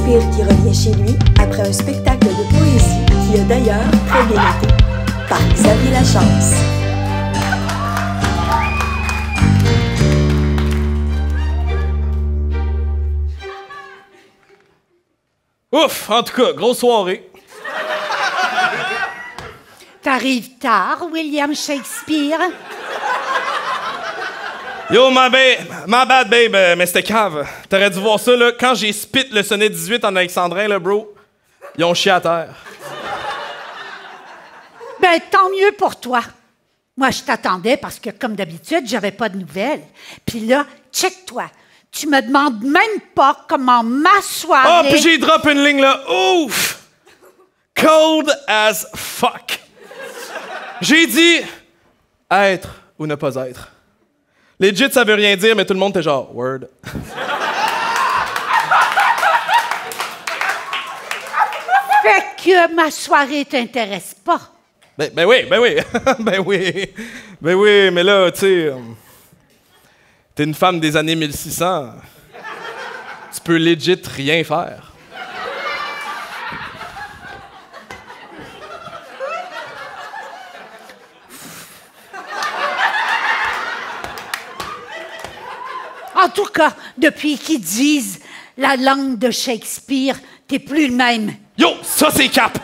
Shakespeare qui revient chez lui après un spectacle de poésie qui a d'ailleurs très bien été, par Xavier Lachance. Ouf, en tout cas, grosse soirée. T'arrives tard, William Shakespeare. Yo, my bad, babe, mais c'était cave. T'aurais dû voir ça, là. Quand j'ai spit le sonnet 18 en alexandrin, là, bro, ils ont chié à terre. Ben, tant mieux pour toi. Moi, je t'attendais parce que, comme d'habitude, j'avais pas de nouvelles. Puis là, check-toi. Tu me demandes même pas comment ma soirée... Oh, puis j'ai drop une ligne, là. Ouf! Cold as fuck. J'ai dit être ou ne pas être. Legit, ça veut rien dire, mais tout le monde était genre, word. Fait que ma soirée t'intéresse pas. Ben oui. Ben oui, mais là, tu sais, t'es une femme des années 1600. Tu peux legit rien faire. En tout cas, depuis qu'ils disent la langue de Shakespeare, t'es plus le même. Yo, ça c'est cap!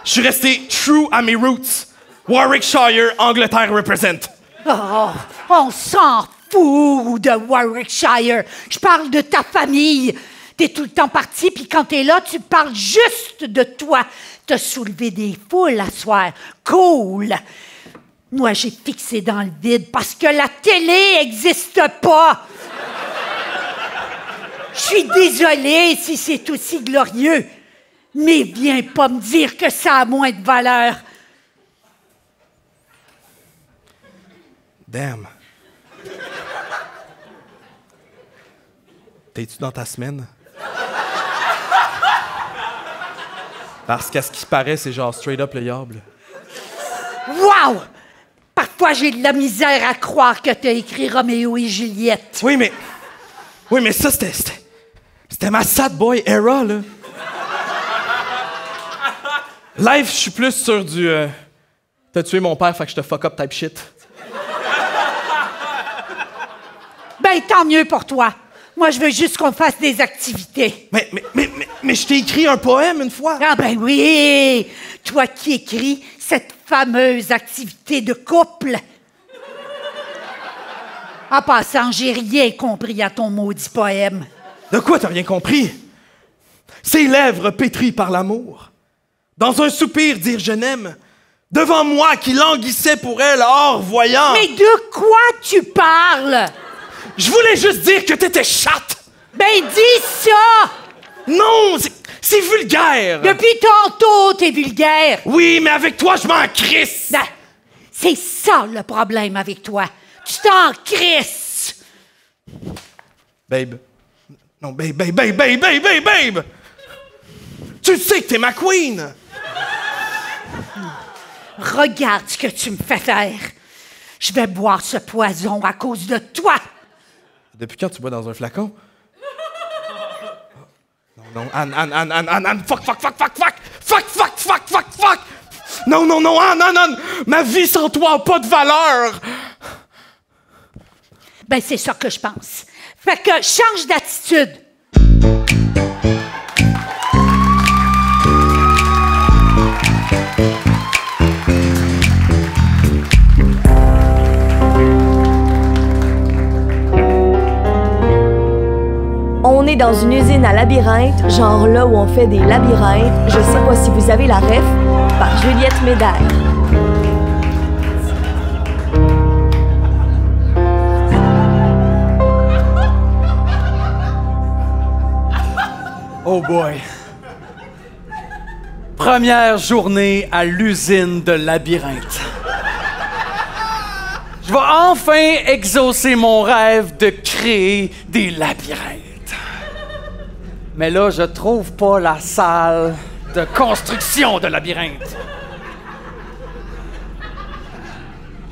Je suis resté true à mes roots. Warwickshire, Angleterre represent. Oh, on s'en fout de Warwickshire. Je parle de ta famille. T'es tout le temps parti, puis quand t'es là, tu parles juste de toi. T'as soulevé des foules à soir. Cool! Moi, j'ai fixé dans le vide parce que la télé n'existe pas. Je suis désolée si c'est aussi glorieux, mais viens pas me dire que ça a moins de valeur. Damn. T'es-tu dans ta semaine? Parce qu'à ce qui paraît, c'est genre straight up le diable. Wow! Parfois, j'ai de la misère à croire que t'as écrit Roméo et Juliette. Oui, mais ça, c'était ma sad boy era, là. Live, je suis plus sur du... T'as tué mon père, fait que je te fuck up type shit. Ben, tant mieux pour toi. Moi, je veux juste qu'on fasse des activités. Mais je t'ai écrit un poème une fois. Ah ben oui! Toi qui écris cette fameuse activité de couple. En passant, j'ai rien compris à ton maudit poème. De quoi t'as rien compris? Ses lèvres pétries par l'amour. Dans un soupir dire je n'aime. Devant moi qui languissait pour elle hors voyant. Mais de quoi tu parles? Je voulais juste dire que t'étais chatte. Ben dis ça! Non, c'est vulgaire. Depuis tantôt, t'es vulgaire. Oui, mais avec toi, je m'en crisse. Ben, c'est ça le problème avec toi. Tu t'en crisses. Babe. Non, babe. Tu sais que t'es ma queen. Regarde ce que tu me fais faire. Je vais boire ce poison à cause de toi. Depuis quand tu bois dans un flacon? Non, Anne, fuck! Non, Anne! Ma vie sans toi n'a pas de valeur! Ben, c'est ça que je pense. Fait que change d'attitude. On est dans une usine à labyrinthe, genre là où on fait des labyrinthes. Je sais pas si vous avez la ref, par Juliette Médère. Oh boy. Première journée à l'usine de labyrinthe. Je vais enfin exaucer mon rêve de créer des labyrinthes. Mais là, je trouve pas la salle de construction de labyrinthe.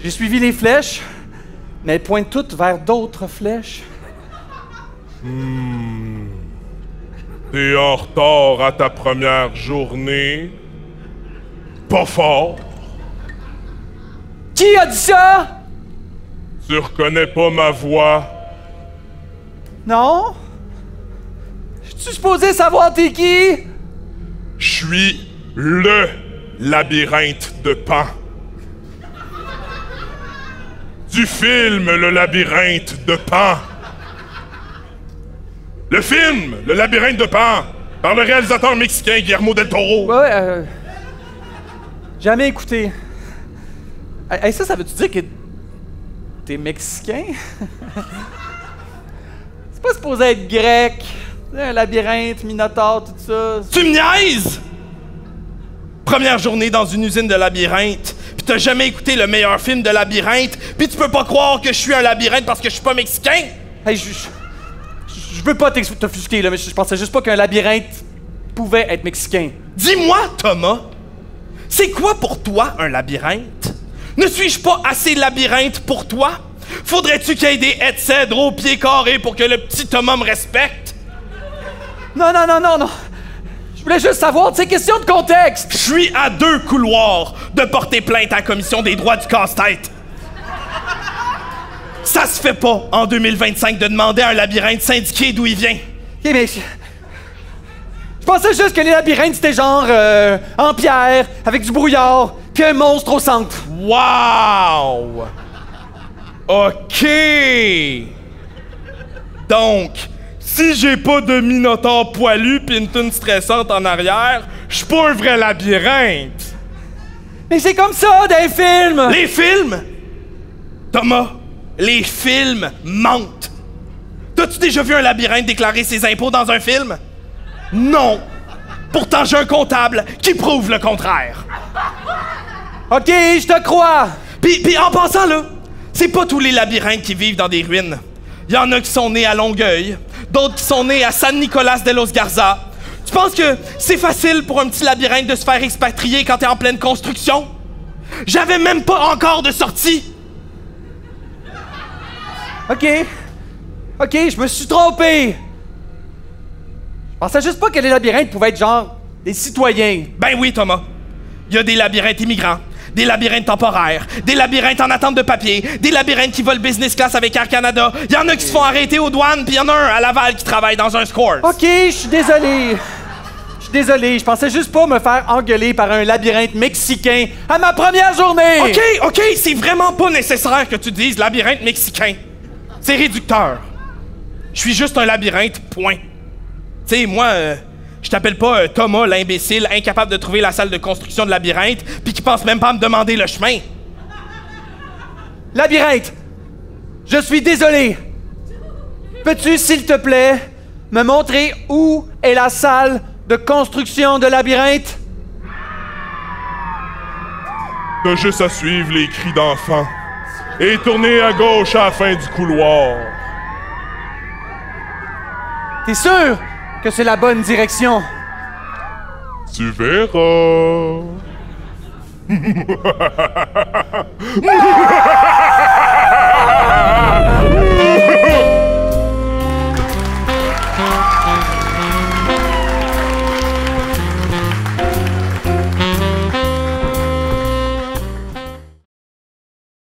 J'ai suivi les flèches, mais elles pointent toutes vers d'autres flèches. T'es en retard à ta première journée. Pas fort. Qui a dit ça? Tu reconnais pas ma voix. Non? Je suis supposé savoir t'es qui? Je suis le labyrinthe de Pan. Du film Le labyrinthe de Pan. Le film Le labyrinthe de Pan, par le réalisateur mexicain Guillermo del Toro. Ouais, jamais écouté. Hey, ça veut-tu dire que t'es mexicain? C'est pas supposé être grec, un labyrinthe, minotaure, tout ça. Tu me niaises? Première journée dans une usine de labyrinthe, pis t'as jamais écouté le meilleur film de labyrinthe, pis tu peux pas croire que je suis un labyrinthe parce que je suis pas mexicain? Hey, je veux pas t'offusquer, là, mais je pensais juste pas qu'un labyrinthe pouvait être mexicain. Dis-moi, Thomas, c'est quoi pour toi un labyrinthe? Ne suis-je pas assez labyrinthe pour toi? Faudrait-tu qu'il y ait des haies de cèdre au pied carré pour que le petit Thomas me respecte? Non. Je voulais juste savoir, tu sais, question de contexte. Je suis à 2 couloirs de porter plainte à la Commission des droits du casse-tête. Ça se fait pas, en 2025, de demander à un labyrinthe syndiqué d'où il vient. Ok, mais je pensais juste que les labyrinthes, c'était genre en pierre, avec du brouillard, puis un monstre au centre. Wow! OK! Donc, si j'ai pas de minotaure poilu pis une toune stressante en arrière, je suis pas un vrai labyrinthe! Mais c'est comme ça, des films! Les films? Thomas, les films mentent! T'as-tu déjà vu un labyrinthe déclarer ses impôts dans un film? Non! Pourtant, j'ai un comptable qui prouve le contraire! Ok, je te crois! Puis en passant, là, c'est pas tous les labyrinthes qui vivent dans des ruines. Il y en a qui sont nés à Longueuil, d'autres qui sont nés à San Nicolas de los Garza. Tu penses que c'est facile pour un petit labyrinthe de se faire expatrier quand t'es en pleine construction? J'avais même pas encore de sortie! Ok, je me suis trompé! Je pensais juste pas que les labyrinthes pouvaient être genre des citoyens. Ben oui, Thomas. Il y a des labyrinthes immigrants, des labyrinthes temporaires, des labyrinthes en attente de papier, des labyrinthes qui volent business class avec Air Canada. Il y en a qui se font arrêter aux douanes, puis il y en a un à Laval qui travaille dans un Scores. Ok, je suis désolé. Je pensais juste pas me faire engueuler par un labyrinthe mexicain à ma première journée! OK, c'est vraiment pas nécessaire que tu dises labyrinthe mexicain. C'est réducteur. Je suis juste un labyrinthe, point. Tu sais, moi, je t'appelle pas Thomas, l'imbécile, incapable de trouver la salle de construction de labyrinthe, puis qui pense même pas à me demander le chemin. Labyrinthe! Je suis désolé! Peux-tu, s'il te plaît, me montrer où est la salle de construction de labyrinthe? T'as juste à suivre les cris d'enfants et tourner à gauche à la fin du couloir. T'es sûr que c'est la bonne direction? Tu verras.